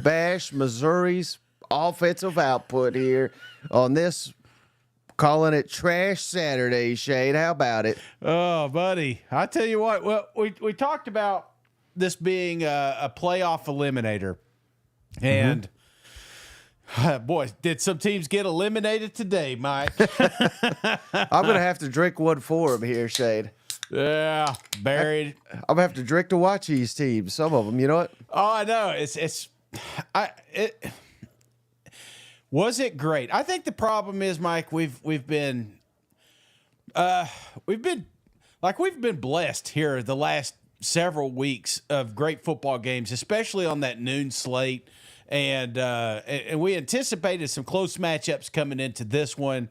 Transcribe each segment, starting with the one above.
bash Missouri's offensive output here on this, calling it Trash Saturday, Shane. How about it? Oh, buddy. I tell you what, well, we talked about this being a playoff eliminator. And, boy, did some teams get eliminated today, Mike? I'm going to have to drink one for him here, Shane. Yeah, buried. I'm going to have to drink to watch these teams, some of them. You know what? Oh, I know. Was it great? I think the problem is, Mike, we've been blessed here the last several weeks of great football games, especially on that noon slate, and we anticipated some close matchups coming into this one.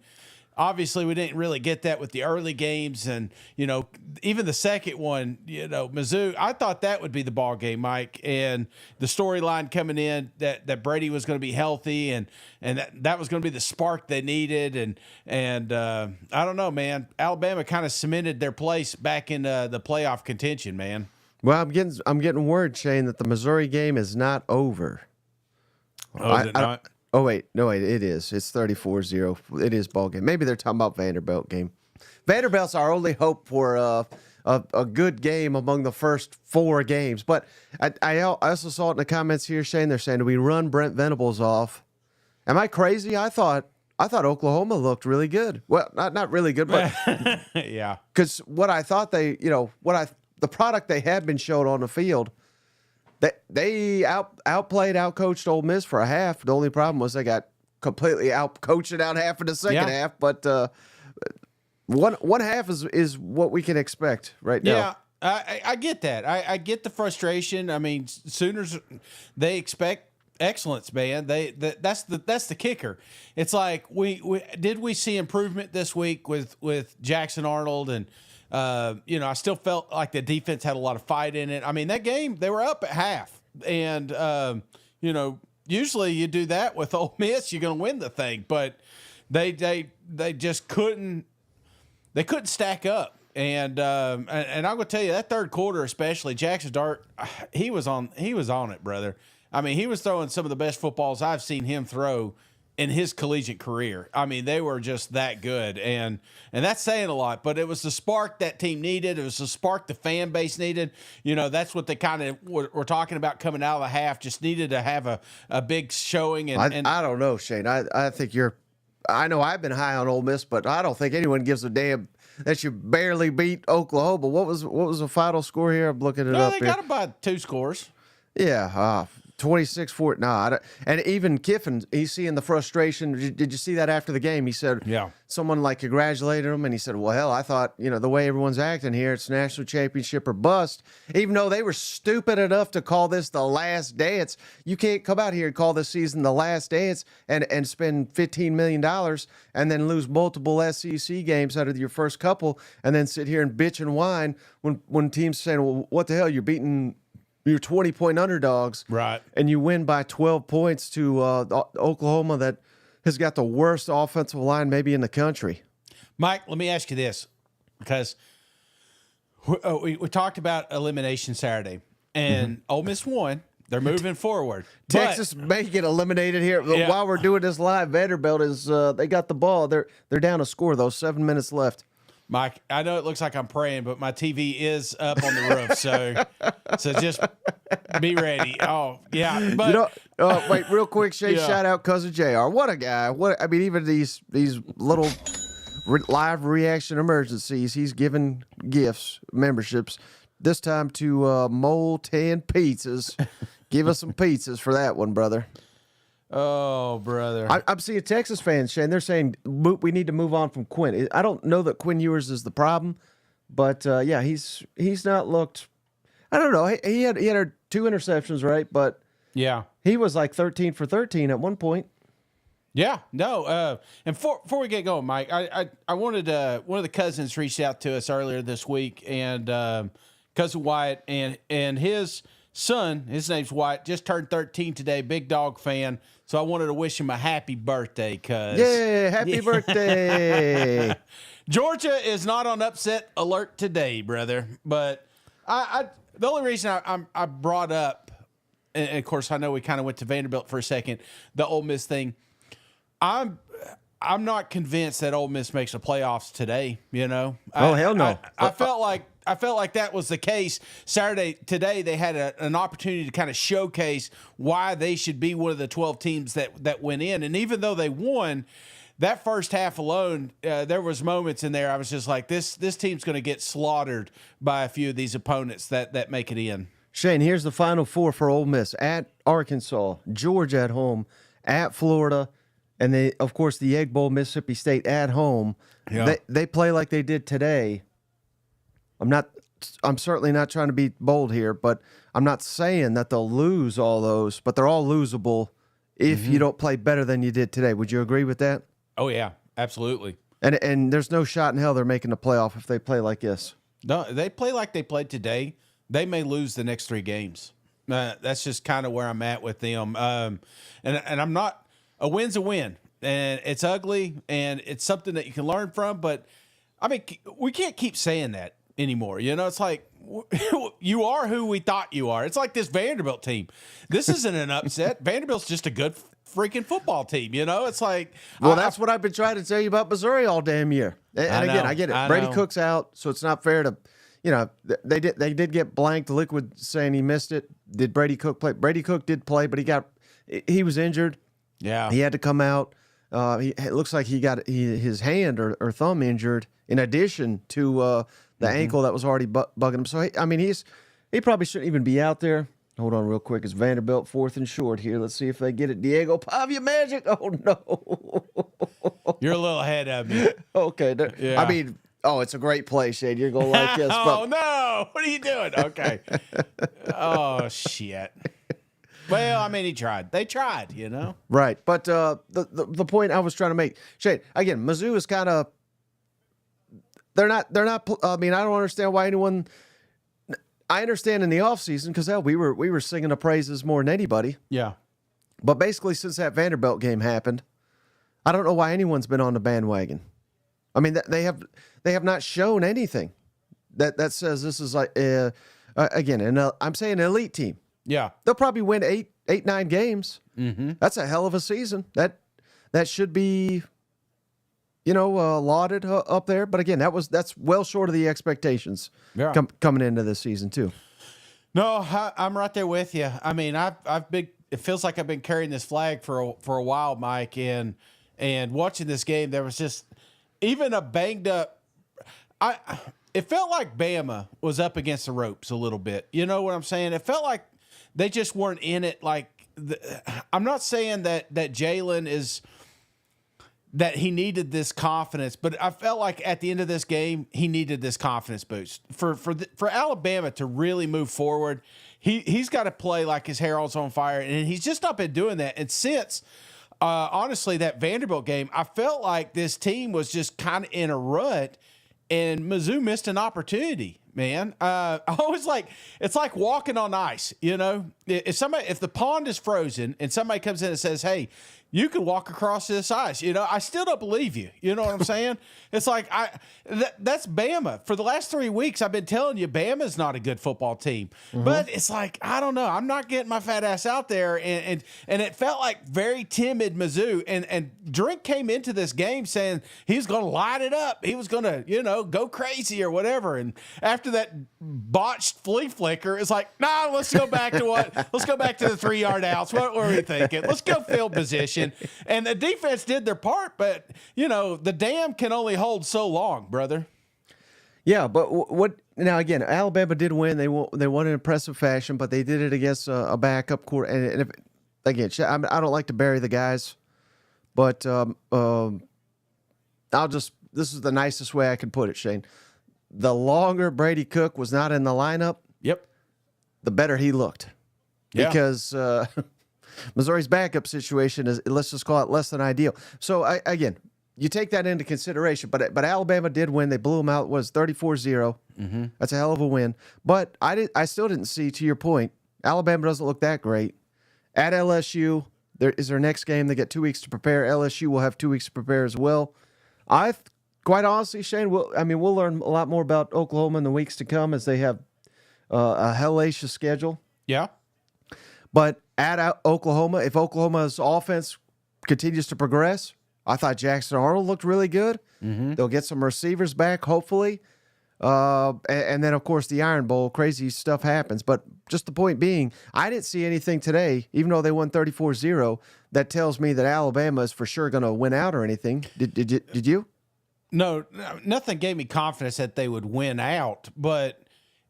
Obviously, we didn't really get that with the early games, and even the second one, Mizzou. I thought that would be the ball game, Mike, and the storyline coming in that Brady was going to be healthy, and that was going to be the spark they needed, and I don't know, man. Alabama kind of cemented their place back in the playoff contention, man. Well, I'm getting word, Shane, that the Missouri game is not over. Oh, is it not? Oh, wait. No, wait. It is. It's 34-0. It is ball game. Maybe they're talking about Vanderbilt game. Vanderbilt's our only hope for a good game among the first 4 games. But I also saw it in the comments here, Shane. They're saying, do we run Brent Venables off? Am I crazy? I thought Oklahoma looked really good. Well, not really good, but yeah. Because what I thought the product they had been showed on the field, They outplayed, outcoached Ole Miss for a half. The only problem was they got completely outcoached out half in the second half. But one half is what we can expect right now. Yeah, I get that. I get the frustration. I mean, Sooners, they expect excellence, man. That's the kicker. It's like we see improvement this week with Jackson Arnold and. I still felt like the defense had a lot of fight in it. I mean, that game, they were up at half. And, usually you do that with Ole Miss, you're going to win the thing. But they just couldn't stack up. And I'm going to tell you, that third quarter especially, Jackson Dart, he was on it, brother. I mean, he was throwing some of the best footballs I've seen him throw in his collegiate career. I mean, they were just that good. And that's saying a lot, but it was the spark that team needed. It was the spark the fan base needed. That's what they kind of were talking about coming out of the half, just needed to have a big showing. And I don't know, Shane. I think I know I've been high on Ole Miss, but I don't think anyone gives a damn that you barely beat Oklahoma. What was the final score here? I'm looking it up they here. got about 2 scores. Yeah, 26-4. No, and even Kiffin, he's seeing the frustration. Did you see that after the game? He said, "Yeah." Someone congratulated him, and he said, "Well, hell, I thought the way everyone's acting here, it's national championship or bust." Even though they were stupid enough to call this the last dance, you can't come out here and call this season the last dance and spend $15 million and then lose multiple SEC games out of your first couple, and then sit here and bitch and whine when teams saying, "Well, what the hell? You're beating." You're 20-point underdogs, right? And you win by 12 points to Oklahoma that has got the worst offensive line maybe in the country. Mike, let me ask you this, because we talked about elimination Saturday, and Ole Miss won. They're moving forward. Texas may get eliminated here. Yeah. While we're doing this live, Vanderbilt is they got the ball. They're down a score, though. 7 minutes left. Mike, I know it looks like I'm praying, but my TV is up on the roof, so just be ready. Oh, yeah. But wait, real quick, Shay, shout out Cousin JR. What a guy. Even these little live reaction emergencies, he's giving gifts, memberships, this time to Mole 10 Pizzas. Give us some pizzas for that one, brother. Oh, brother. I'm seeing Texas fans, Shane. They're saying we need to move on from Quinn. I don't know that Quinn Ewers is the problem, but he's not looked. I don't know. He had 2 interceptions, right? But yeah, he was like 13 for 13 at one point. Yeah, no. And before we get going, Mike, I wanted one of the cousins reached out to us earlier this week, and cousin Wyatt and his son, his name's Wyatt, just turned 13 today. Big Dog fan. So I wanted to wish him a happy birthday, cuz. Yeah, happy birthday. Georgia is not on upset alert today, brother. But the only reason I brought up and of course, I know we kind of went to Vanderbilt for a second, the Ole Miss thing. I'm not convinced that Ole Miss makes the playoffs today. Oh, hell no. I felt like that was the case today. They had an opportunity to kind of showcase why they should be one of the 12 teams that went in. And even though they won that first half alone, there was moments in there I was just like, this team's going to get slaughtered by a few of these opponents that make it in. Shane, here's the Final Four for Ole Miss: at Arkansas, Georgia at home, at Florida, and of course, the Egg Bowl, Mississippi State at home. Yeah. They play like they did today. I'm certainly not trying to be bold here, but I'm not saying that they'll lose all those, but they're all losable if you don't play better than you did today. Would you agree with that? Oh yeah, absolutely. And there's no shot in hell they're making the playoff if they play like this. No, they play like they played today, they may lose the next 3 games. That's just kind of where I'm at with them. And I'm not – a win's a win, and it's ugly, and it's something that you can learn from. But, I mean, we can't keep saying that anymore. It's like you are who we thought you are. It's like this Vanderbilt team. This isn't an upset. Vanderbilt's just a good freaking football team. It's like – Well, that's what I've been trying to tell you about Missouri all damn year. And again, I get it. Brady Cook's out, so it's not fair to – they did get blanked. Liquid saying he missed it. Did Brady Cook play? Brady Cook did play, but he was injured. Yeah, he had to come out. It looks like he got his hand or thumb injured in addition to the ankle that was already bugging him. So he probably shouldn't even be out there. Hold on real quick. It's Vanderbilt 4th and short here. Let's see if they get it. Diego Pavia Magic. Oh no, you're a little ahead of me. Okay, yeah. It's a great play, Shane. You're going to like this. Oh, no. What are you doing? Okay. Oh, shit. Well, he tried. They tried, Right. But the point I was trying to make, Shane, again, Mizzou is kind of – they're not I don't understand why anyone – I understand in the offseason because, hell, we were singing the praises more than anybody. Yeah. But basically, since that Vanderbilt game happened, I don't know why anyone's been on the bandwagon. They have not shown anything that says this is like again, I'm saying an elite team. Yeah, they'll probably win 9 games. Mm-hmm. That's a hell of a season. That should be, lauded up there. But again, that's well short of the expectations coming into this season too. No, I'm right there with you. I've been. It feels like I've been carrying this flag for a while, Mike, and watching this game, there was just. Even a banged up, it felt like Bama was up against the ropes a little bit. You know what I'm saying? It felt like they just weren't in it. I'm not saying that Jalen is that he needed this confidence, but I felt like at the end of this game he needed this confidence boost for Alabama to really move forward. He's got to play like his hair is on fire, and he's just not been doing that. And since. Honestly, that Vanderbilt game, I felt like this team was just kind of in a rut, and Mizzou missed an opportunity, man. I always it's like walking on ice, If the pond is frozen and somebody comes in and says, hey, you can walk across this ice, I still don't believe you. You know what I'm saying? It's like that's Bama. For the last 3 weeks, I've been telling you Bama's not a good football team. Mm-hmm. But it's like, I don't know. I'm not getting my fat ass out there. And it felt like very timid Mizzou. And Drink came into this game saying he was going to light it up. He was going to, go crazy or whatever. And after that botched flea flicker, it's like, nah, let's go back to the 3-yard outs. What were we thinking? Let's go field position. And the defense did their part, but, the dam can only hold so long, brother. Yeah, but what now? Again, Alabama did win. They won in impressive fashion, but they did it against a backup quarter. And again, I don't like to bury the guys, but this is the nicest way I can put it, Shane. The longer Brady Cook was not in the lineup, the better he looked. Yeah. Because Missouri's backup situation is, let's just call it, less than ideal. So, again, you take that into consideration. But Alabama did win. They blew them out. It was 34-0. Mm-hmm. That's a hell of a win. But I still didn't see, to your point, Alabama doesn't look that great. At LSU, there is their next game. They get 2 weeks to prepare. LSU will have 2 weeks to prepare as well. Quite honestly, Shane, we'll learn a lot more about Oklahoma in the weeks to come as they have a hellacious schedule. Yeah. But at Oklahoma, if Oklahoma's offense continues to progress, I thought Jackson Arnold looked really good. They'll get some receivers back, hopefully. And then, of course, the Iron Bowl, crazy stuff happens. But just the point being, I didn't see anything today, even though they won 34-0, that tells me that Alabama is for sure going to win out or anything. Did you? No, nothing gave me confidence that they would win out, but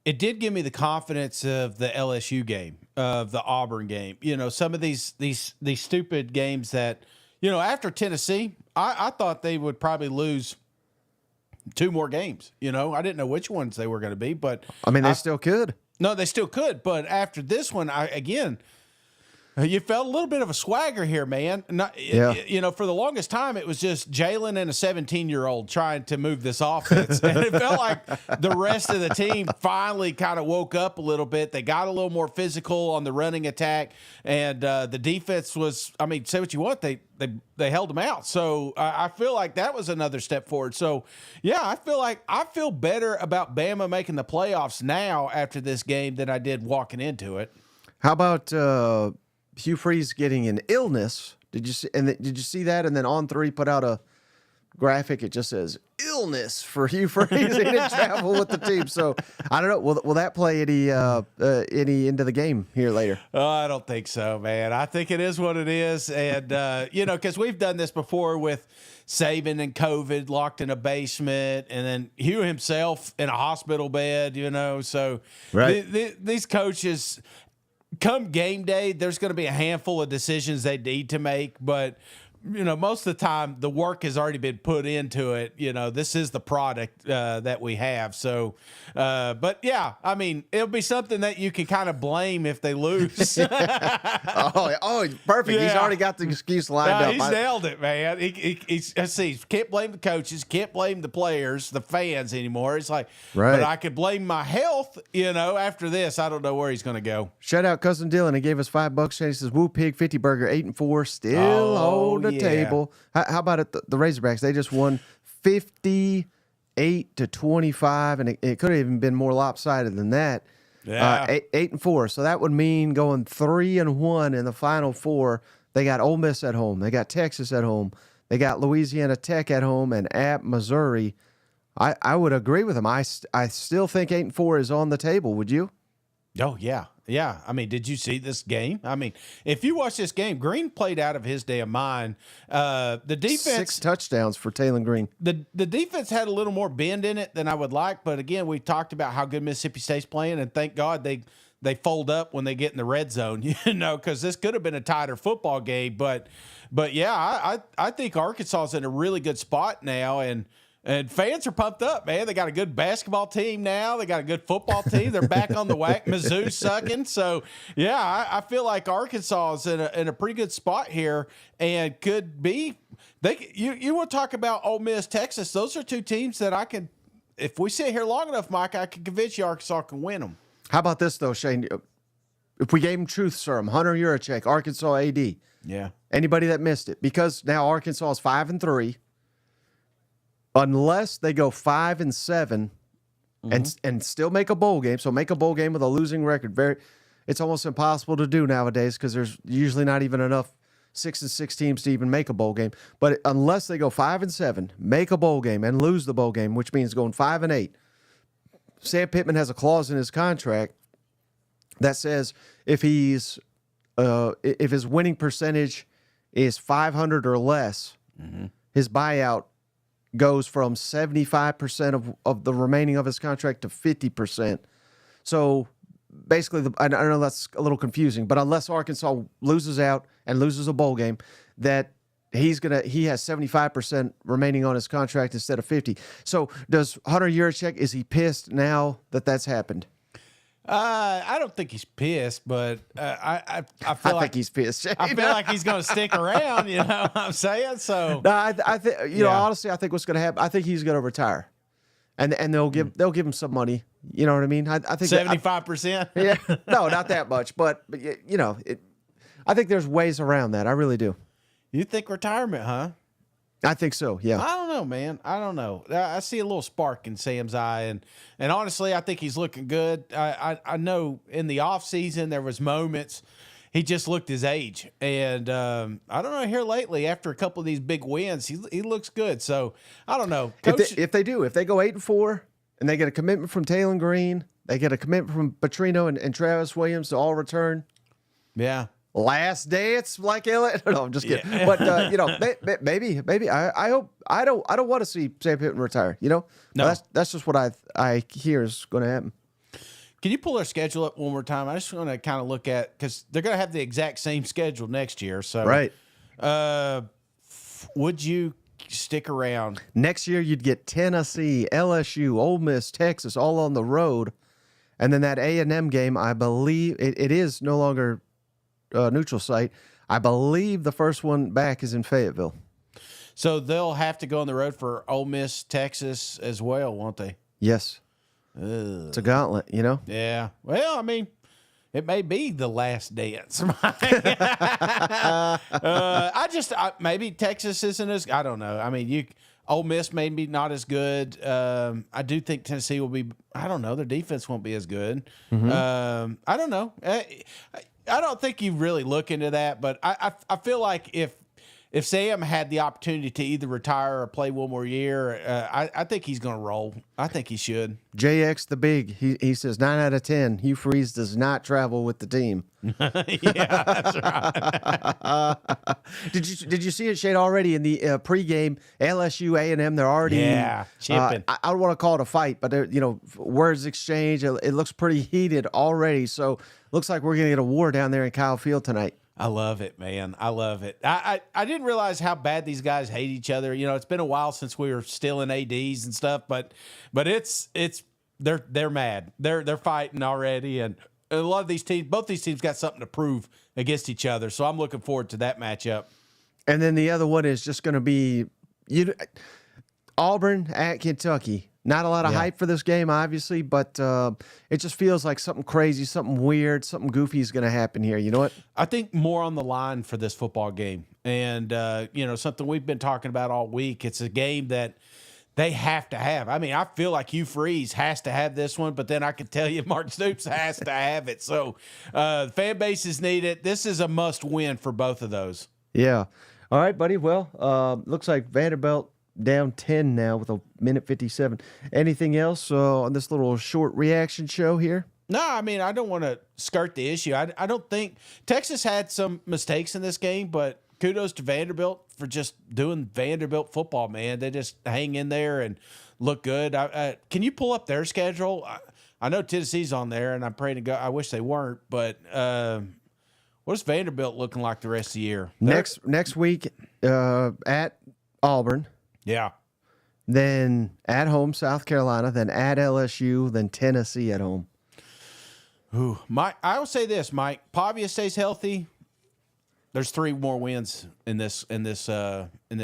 it did give me the confidence of the LSU game, of the Auburn game. You know, some of these stupid games that, you know, after Tennessee, I thought they would probably lose 2 more games. You know, I didn't know which ones they were going to be, but I mean, they still could. No, they still could. But after this one, you felt a little bit of a swagger here, man. You know, for the longest time, it was just Jalen and a 17-year-old trying to move this offense. And it felt like the rest of the team finally kind of woke up a little bit. They got a little more physical on the running attack. And the defense was, I mean, say what you want, they held them out. So I feel like that was another step forward. So, yeah, I feel better about Bama making the playoffs now after this game than I did walking into it. How about Hugh Freeze getting an illness? Did you see that? And then On3 put out a graphic. It just says illness for Hugh Freeze. He didn't travel with the team, so I don't know. Will that play any into the game here later? I don't think so, man. I think it is what it is, and you know, because we've done this before with Saban and COVID, locked in a basement, and then Hugh himself in a hospital bed. You know, so right. These coaches. Come game day, there's going to be a handful of decisions they need to make, but you know, most of the time the work has already been put into it. You know, this is the product that we have. So, but yeah, I mean, it'll be something that you can kind of blame if they lose. oh, perfect. Yeah. He's already got the excuse lined up. He's nailed it, man. He's can't blame the coaches, can't blame the players, the fans anymore. It's like, right. But I could blame my health. You know, after this, I don't know where he's going to go. Shout out Cousin Dylan. He gave us $5. He says, "Woo Pig 50 Burger 8-4, still on the table." How about it? The Razorbacks, they just won 58-25, and it could have even been more lopsided than that. Yeah, 8-4. So that would mean going 3-1 in the Final Four. They got Ole Miss at home. They got Texas at home. They got Louisiana Tech at home and at Missouri. I would agree with him. I still think 8-4 is on the table. Would you? Oh, yeah. Yeah. I mean, did you see this game? I mean, if you watch this game, Green played out of his damn mind. The defense. 6 touchdowns for Taylor Green. The defense had a little more bend in it than I would like. But again, we talked about how good Mississippi State's playing, and thank God they fold up when they get in the red zone, you know, because this could have been a tighter football game. But yeah, I think Arkansas is in a really good spot now, and fans are pumped up, man. They got a good basketball team now. They got a good football team. They're back on the whack. Mizzou's sucking. So, yeah, I feel like Arkansas is in a pretty good spot here and could be. You want to talk about Ole Miss, Texas. Those are 2 teams that I can, if we sit here long enough, Mike, I can convince you Arkansas can win them. How about this, though, Shane? If we gave him truth serum, Hunter Yurachek, Arkansas AD. Yeah. Anybody that missed it. Because now Arkansas is 5-3. Unless they go 5-7 and still make a bowl game, so make a bowl game with a losing record. It's almost impossible to do nowadays because there's usually not even enough 6-6 teams to even make a bowl game. But unless they go 5-7, make a bowl game and lose the bowl game, which means going 5-8, Sam Pittman has a clause in his contract that says if his winning percentage is 500 or less, his buyout goes from 75% of the remaining of his contract to 50%. So basically, I know that's a little confusing, but unless Arkansas loses out and loses a bowl game, that he has 75% remaining on his contract instead of 50. So does Hunter Yurachek, is he pissed now that that's happened? I don't think he's pissed, but I think he's pissed. I feel like he's going to stick around. You know what I'm saying? So no, I think know honestly, I think what's going to happen. I think he's going to retire, and they'll give him some money. You know what I mean? I think 75%. Yeah, no, not that much, but you know, I think there's ways around that. I really do. You think retirement, huh? I think so, yeah. I don't know, man. I don't know. I see a little spark in Sam's eye, and honestly, I think he's looking good. I know in the offseason there was moments, he just looked his age. And I don't know, here lately, after a couple of these big wins, he looks good. So I don't know. Coach, If they go 8-4, and they get a commitment from Taylor Green, they get a commitment from Petrino and Travis Williams to all return. yeah. Last dance, like Elliott. No, I'm just kidding. Yeah. But maybe I hope I don't want to see Sam Pittman retire. No. That's just what I hear is going to happen. Can you pull their schedule up one more time? I just want to kind of look at, because they're going to have the exact same schedule next year. So right. Would you stick around? Next year you'd get Tennessee, LSU, Ole Miss, Texas, all on the road, and then that A&M game. I believe it is no longer neutral site. I believe the first one back is in Fayetteville. So they'll have to go on the road for Ole Miss, Texas as well, won't they? Yes. Ugh. It's a gauntlet, Yeah. Well, I mean, it may be the last dance. Maybe Texas isn't as, I don't know. I mean, Ole Miss may be not as good. I do think Tennessee will be, I don't know, their defense won't be as good. Mm-hmm. I don't know. I don't think you really look into that, but I feel like if Sam had the opportunity to either retire or play one more year, I think he's going to roll. I think he should. JX the Big, he says 9 out of 10. Hugh Freeze does not travel with the team. Yeah, that's right. Did you see it, Shade, already in the pregame LSU A&M? They're already chipping. I don't want to call it a fight, but words exchange. It looks pretty heated already. So looks like we're going to get a war down there in Kyle Field tonight. I love it, man. I love it. I didn't realize how bad these guys hate each other. It's been a while since we were still in ADs and stuff, but they're mad. They're fighting already, and a lot of these teams, both these teams, got something to prove against each other. So I'm looking forward to that matchup. And then the other one is just going to be Auburn at Kentucky. Not a lot of hype for this game, obviously, but it just feels like something crazy, something weird, something goofy is going to happen here. You know what? I think more on the line for this football game. And, something we've been talking about all week. It's a game that they have to have. I mean, I feel like Hugh Freeze has to have this one, but then I can tell you Mark Stoops has to have it. So the fan bases need it. This is a must-win for both of those. Yeah. All right, buddy. Well, looks like Vanderbilt down 10 now with 1:57. Anything else on this little short reaction show here? No, I mean, I don't want to skirt the issue. I don't think Texas had some mistakes in this game, but kudos to Vanderbilt for just doing Vanderbilt football, man. They just hang in there and look good. Can you pull up their schedule? I know Tennessee's on there, and I'm praying to God. I wish they weren't, but what's Vanderbilt looking like the rest of the year? Next week at Auburn. Yeah. Then at home, South Carolina. Then at LSU. Then Tennessee at home. Ooh, I will say this, Mike. Pavia stays healthy. There's 3 more wins in this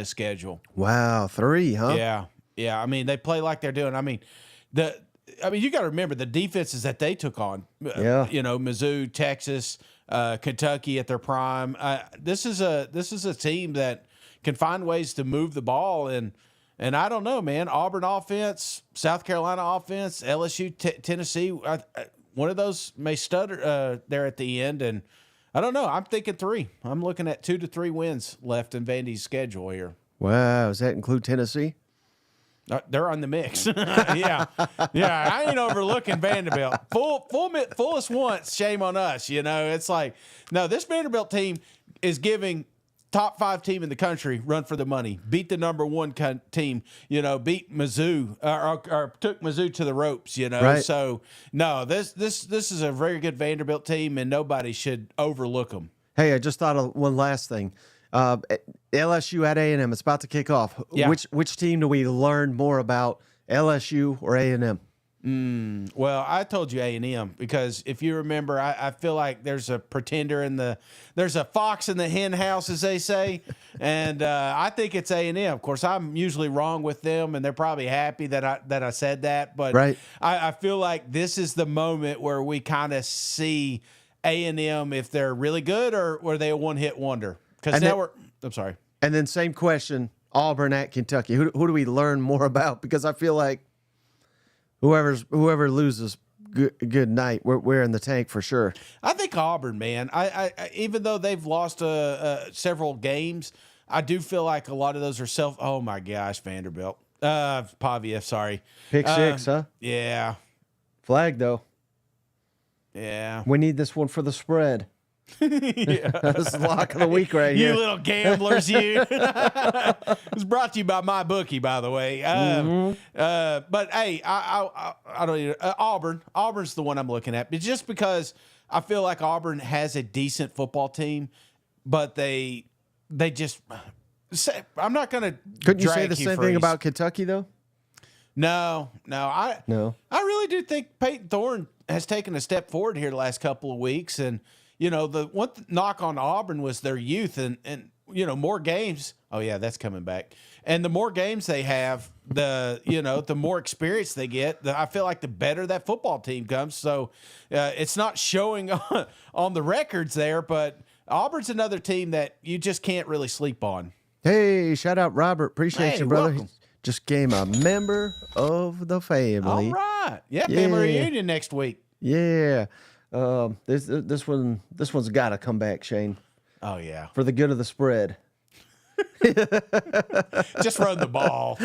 schedule. Wow, 3, huh? Yeah. I mean, they play like they're doing. I mean, you got to remember the defenses that they took on. Yeah. Mizzou, Texas, Kentucky at their prime. This is a team that can find ways to move the ball, and I don't know, man. Auburn offense, South Carolina offense, LSU, Tennessee. One of those may stutter there at the end, and I don't know. I'm thinking 3. I'm looking at 2 to 3 wins left in Vandy's schedule here. Wow, does that include Tennessee? They're on the mix. Yeah. I ain't overlooking Vanderbilt. Fool us once, shame on us. It's like, no, this Vanderbilt team is giving top 5 team in the country run for the money. Beat the number 1 team. Beat Mizzou or took Mizzou to the ropes. Right. So no, this is a very good Vanderbilt team, and nobody should overlook them. Hey, I just thought of one last thing. LSU at A&M. It's about to kick off. Yeah. Which team do we learn more about, LSU or A&M? Well, I told you A&M because if you remember, I feel like there's a pretender there's a fox in the hen house, as they say, and I think it's A&M. Of course, I'm usually wrong with them, and they're probably happy that I said that. But right. I feel like this is the moment where we kind of see A&M if they're really good or were they a one-hit wonder. Because I'm sorry. And then same question, Auburn at Kentucky. Who do we learn more about? Because I feel like whoever loses good night. We're in the tank for sure. I think Auburn, man. I even though they've lost several games, I do feel like a lot of those are oh my gosh, Vanderbilt, Pavia, sorry, Pick six, huh? Yeah, Flag though. Yeah, we need this one for the spread. Yeah. That's the lock of the week right here. You little gamblers, you. It's brought to you by my bookie, by the way. But hey, I don't even, Auburn. Auburn's the one I'm looking at, but just because I feel like Auburn has a decent football team, but they just. I'm not going to. Couldn't you say the same thing about Kentucky though? No. I really do think Peyton Thorne has taken a step forward here the last couple of weeks, and. You know, the one knock on Auburn was their youth and you know, more games. Oh, yeah, that's coming back. And the more games they have, the more experience they get, I feel like the better that football team comes. So it's not showing on the records there, but Auburn's another team that you just can't really sleep on. Hey, shout out Robert. Appreciate you, brother. Welcome. Just became a member of the family. All right. Yeah, family reunion next week. Yeah. This one's got to come back, Shane. Oh yeah, for the good of the spread. Just run the ball.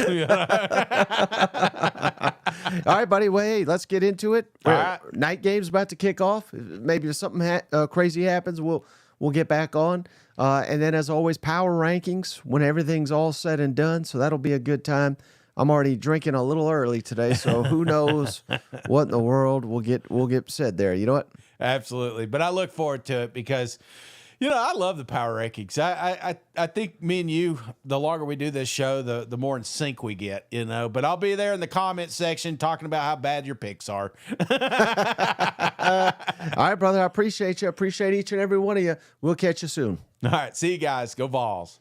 All right, buddy. Well, hey, let's get into it. All right. Night game's about to kick off. Maybe if something crazy happens, we'll get back on. And then, as always, power rankings when everything's all said and done. So that'll be a good time. I'm already drinking a little early today, so who knows what in the world will get said there. You know what? Absolutely. But I look forward to it because, you know, I love the power rankings. I think me and you, the longer we do this show, the more in sync we get, you know. But I'll be there in the comment section talking about how bad your picks are. All right, brother. I appreciate you. I appreciate each and every one of you. We'll catch you soon. All right. See you guys. Go Vols.